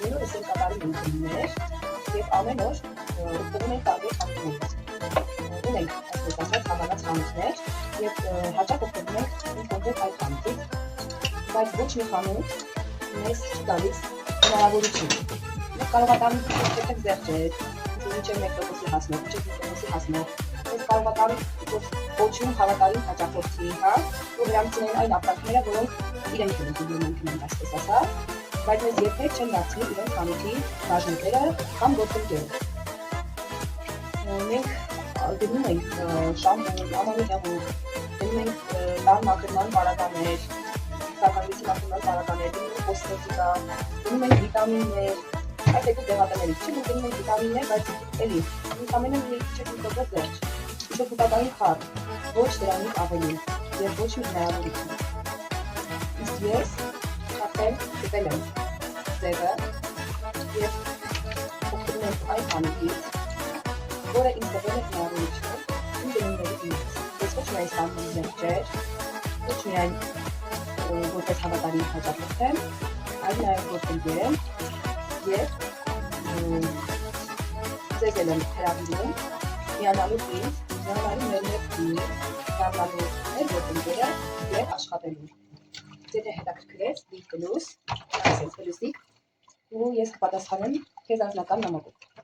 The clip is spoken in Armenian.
ամեն օր ասել կատարում ենք գիններ եւ ամեն օր օգտվում ենք տարբեր խանութներից։ Ունենք այսպես ասած հավանած խանութներ եւ հաճախ օգտվում ենք կոնկրետ այդ խանութից, բայց ոչ մի խանութ մեզ չտալիս հնարավորություն։ Մենք կարող ենք այդտեղ զեղչել, ինչու՞ մեկ տոկոսի հասնող, ինչու՞ տոկոսի հասնող։ Մենք կարող ենք ոչում հավատարիմ հաճախորդի, հա, պրոգրամացիոն այն ապրանքները, որոնք իրենք են դիմում ենք այսպես ասած, բայց մեզ երբեք չեն դարձնի իրենց խանութի բաժնետերը կամ գործընկերը։ Մենք գնում ենք շամպուն, ամանի հեղուկ, գնում ենք տան մաքրման պարագաներ, սակավիցի մաքրման պարագաներ, գնում ենք կոսմետիկա, գնում ենք վիտամիններ, այդ երկու դեղատներից չէ, մենք գնում ենք վիտամիններ, բայց էլի, վիտամինը մի քիչ կոկոս վերջ, շոկոտակային խառ, ոչ դրանից ավելի եւ ոչ մի հնարավորություն։ Իսկ ես արդեն գտել եմ ձևը եւ օգտվում եմ այն խանութից, որը ինձ տվել է հնարավորություն իմ գնումների դիմաց։ Ես ոչ միայն ստանում զեղչեր, ոչ միայն որպես հավատարիմ հաճախորդ եմ, այլ նաեւ գործընկեր եմ եւ ձեզ եմ հրավիրում միանալու ինձ, միանալու մեր ներքին, դառնալու մեր գործընկերը եւ աշխատելու։ Եթե հետաքրքրեց, դիպ պլյուս, ասես պլյուսիկ, ու ես կպատասխանեմ քեզ անձնական նամակով։